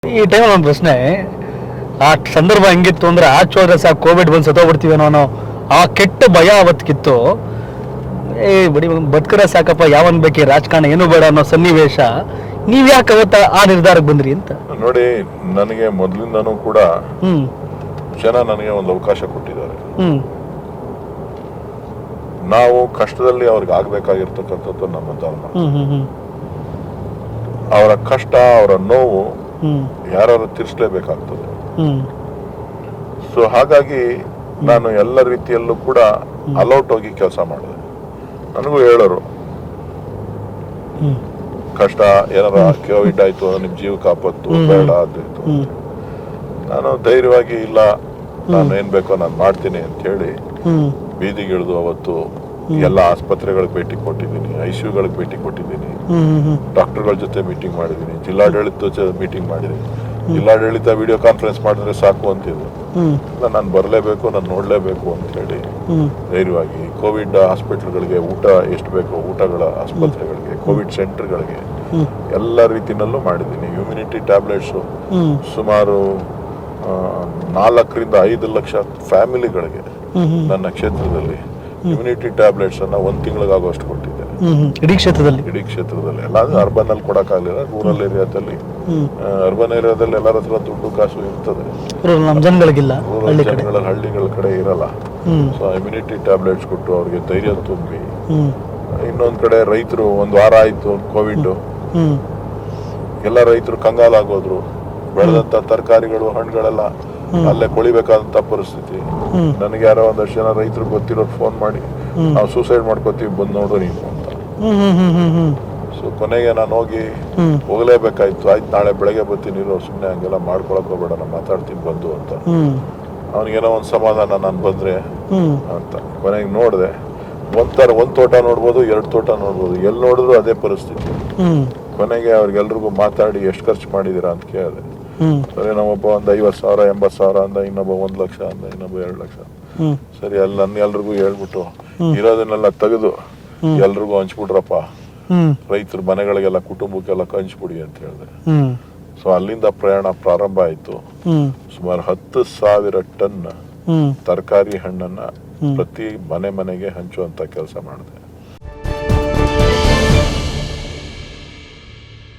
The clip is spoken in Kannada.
ಈ ಟೈಮಲ್ಲಿ ಒಂದು ಪ್ರಶ್ನೆ, ಆ ಸಂದರ್ಭ ಹೆಂಗಿತ್ತು ಅಂದ್ರೆ ಆಚೆ ಹೋದ್ರೆ ಸಾಕು ಕೋವಿಡ್ ಬಂದು ಸತ್ತೋಗ್ಬಿಡ್ತೀವೇನೋ ಅನ್ನೋ ಆ ಕೆಟ್ಟ ಭಯ ಅವತ್ತಿತ್ತು. ಬಡಿ ಬದುಕರ ಸಾಕಪ್ಪ, ಯಾವನ್ ಬೇಕಿ ರಾಜಕಾರಣ ಏನು ಬೇಡ ಅನ್ನೋ ಸನ್ನಿವೇಶ. ನೀವ್ ಯಾಕೆ ಅವತ್ತ ಆ ನಿರ್ಧಾರಕ್ಕೆ ಬಂದ್ರಿ ಅಂತ ನೋಡಿ. ನನಗೆ ಮೊದಲಿಂದನೂ ಕೂಡ ಜನ ನನಗೆ ಒಂದು ಅವಕಾಶ ಕೊಟ್ಟಿದ್ದಾರೆ. ನಾವು ಕಷ್ಟದಲ್ಲಿ ಅವ್ರಿಗೆ ಆಗ್ಬೇಕಾಗಿರ್ತಕ್ಕಂಥದ್ದು ನಮ್ಮ ಧರ್ಮ. ಅವರ ಕಷ್ಟ, ಅವರ ನೋವು ಯಾರು ತೀರಿಸಲೇಬೇಕಾಗ್ತದೆ. ಸೊ ಹಾಗಾಗಿ ನಾನು ಎಲ್ಲ ರೀತಿಯಲ್ಲೂ ಕೂಡ ಅಲೌಟ್ ಹೋಗಿ ಕೆಲಸ ಮಾಡಿದೆ. ನನಗೂ ಹೇಳೋರು, ಕಷ್ಟ ಏನಾರ ಕೋವಿಡ್ ಆಯ್ತು, ನಿಮ್ ಜೀವಕ್ಕೆ ಆಪತ್ತು, ಬೇಡ ಅದಿತ್ತು. ನಾನು ಧೈರ್ಯವಾಗಿ ಇಲ್ಲ, ನಾನು ಏನ್ ಬೇಕೋ ನಾನು ಮಾಡ್ತೀನಿ ಅಂತ ಹೇಳಿ ಬೀದಿಗಿಳಿದು ಅವತ್ತು ಎಲ್ಲ ಆಸ್ಪತ್ರೆಗಳಿಗೆ ಭೇಟಿ ಕೊಟ್ಟಿದ್ದೀನಿ, ICUಗಳಿಗೆ ಭೇಟಿ ಕೊಟ್ಟಿದ್ದೀನಿ, ಡಾಕ್ಟರ್ಗಳ ಜೊತೆ ಮೀಟಿಂಗ್ ಮಾಡಿದ್ದೀನಿ, ಜಿಲ್ಲಾಡಳಿತ ಜೊತೆ ಮೀಟಿಂಗ್ ಮಾಡಿದ್ದೀನಿ. ಜಿಲ್ಲಾಡಳಿತ ವಿಡಿಯೋ ಕಾನ್ಫರೆನ್ಸ್ ಮಾಡಿದ್ರೆ ಸಾಕು ಅಂತಿದ್ರು. ನಾನು ಬರಲೇಬೇಕು, ನಾನು ನೋಡ್ಲೇಬೇಕು ಅಂತ ಹೇಳಿ ಧೈರ್ಯವಾಗಿ ಕೋವಿಡ್ ಹಾಸ್ಪಿಟಲ್ಗಳಿಗೆ ಊಟ ಎಷ್ಟು ಬೇಕೋ ಊಟಗಳ ಆಸ್ಪತ್ರೆಗಳಿಗೆ, ಕೋವಿಡ್ ಸೆಂಟರ್ಗಳಿಗೆ ಎಲ್ಲ ರೀತಿನಲ್ಲೂ ಮಾಡಿದ್ದೀನಿ. ಇಮ್ಯುನಿಟಿ ಟ್ಯಾಬ್ಲೆಟ್ಸು ಸುಮಾರು 4 ರಿಂದ 5 ಲಕ್ಷ ಫ್ಯಾಮಿಲಿಗಳಿಗೆ ನನ್ನ ಕ್ಷೇತ್ರದಲ್ಲಿ ಇಮ್ಯುನಿಟಿ ಟ್ಯಾಬ್ಲೆಟ್ಸ್ ಅನ್ನ 1 ತಿಂಗಳಿಗಾಗುವಷ್ಟು ಕೊಟ್ಟಿದ್ದೆ. ಇಡೀ ಕ್ಷೇತ್ರದಲ್ಲಿ ಎಲ್ಲ ಅರ್ಬನ್ ಅಲ್ಲಿ ಕೊಡಕ್ಕಾಗಲಿಲ್ಲ. ರೂರಲ್ ಏರಿಯಾದಲ್ಲಿ, ಅರ್ಬನ್ ಏರಿಯಾದಲ್ಲಿ ಎಲ್ಲರ ಹತ್ರ ದುಡ್ಡು ಕಾಸು ಇರ್ತದೆ, ಜನಗಳಿಗಿಲ್ಲ, ಹಳ್ಳಿಗಳ ಕಡೆ ಇರಲ್ಲ. ಸೊ ಇಮ್ಯುನಿಟಿ ಟ್ಯಾಬ್ಲೆಟ್ಸ್ ಕೊಟ್ಟು ಅವ್ರಿಗೆ ಧೈರ್ಯ ತುಂಬಿ, ಇನ್ನೊಂದ್ ಕಡೆ ರೈತರು 1 ವಾರ ಆಯ್ತು ಕೋವಿಡ್, ಎಲ್ಲ ರೈತರು ಕಂಗಾಲಾಗೋದ್ರು. ಬೆಳೆದಂತ ತರಕಾರಿಗಳು, ಹಣ್ಣುಗಳೆಲ್ಲ ಅಲ್ಲೇ ಕೊಳಿಬೇಕಾದಂತ ಪರಿಸ್ಥಿತಿ. ನನಗೆ ಯಾರೋ ಒಂದಷ್ಟು ಜನ ರೈತರು ಗೊತ್ತಿರೋರು ಫೋನ್ ಮಾಡಿ, ನಾವು ಸೂಸೈಡ್ ಮಾಡ್ಕೋತೀವಿ, ಬಂದು ನೋಡು ನೀನು ಅಂತ. ಸೊ ಕೊನೆಗೆ ನಾನು ಹೋಗ್ಲೇಬೇಕಾಯ್ತು. ಆಯ್ತು, ನಾಳೆ ಬೆಳಗ್ಗೆ ಬರ್ತೀನಿ, ಸುಮ್ಮನೆ ಹಂಗೆಲ್ಲ ಮಾಡ್ಕೊಳಕ್ ಹೋಗ್ಬೇಡ, ನಾನು ಮಾತಾಡ್ತೀನಿ ಬಂದು ಅಂತ. ಅವನಿಗೇನೋ ಒಂದ್ ಸಮಾಧಾನ, ನಾನು ಬಂದ್ರೆ ಅಂತ. ಕೊನೆಗೆ ನೋಡಿದೆ, ಒಂದ್ ತೋಟ ನೋಡ್ಬೋದು, 2 ತೋಟ ನೋಡ್ಬೋದು, ಎಲ್ಲಿ ನೋಡಿದ್ರು ಅದೇ ಪರಿಸ್ಥಿತಿ. ಕೊನೆಗೆ ಅವ್ರಿಗೆಲ್ರಿಗೂ ಮಾತಾಡಿ ಎಷ್ಟು ಖರ್ಚು ಮಾಡಿದೀರಾ ಅಂತ ಕೇಳಿದೆ. ಸರಿ, ನಮ್ಮೊಬ್ಬ ಒಂದು 50,000 80,000 ಅಂದ, ಇನ್ನೊಬ್ಬ 1 ಲಕ್ಷ ಅಂದ, ಇನ್ನೊಬ್ಬ 2 ಲಕ್ಷ. ಸರಿ, ಅಲ್ಲಿ ಎಲ್ರಿಗೂ ಹೇಳ್ಬಿಟ್ಟು ಇರೋದನ್ನೆಲ್ಲ ತೆಗೆದು ಎಲ್ರಿಗೂ ಹಂಚ್ಬಿಡ್ರಪ್ಪ, ರೈತರ ಮನೆಗಳಿಗೆಲ್ಲ ಕುಟುಂಬಕ್ಕೆಲ್ಲ ಹಂಚ್ಬಿಡಿ ಅಂತ ಹೇಳಿದೆ. ಸೊ ಅಲ್ಲಿಂದ ಪ್ರಯಾಣ ಪ್ರಾರಂಭ ಆಯ್ತು. ಸುಮಾರು 10,000 ಟನ್ ತರಕಾರಿ ಹಣ್ಣನ್ನ ಪ್ರತಿ ಮನೆಗೆ ಹಂಚುವಂತ ಕೆಲಸ ಮಾಡಿದೆ.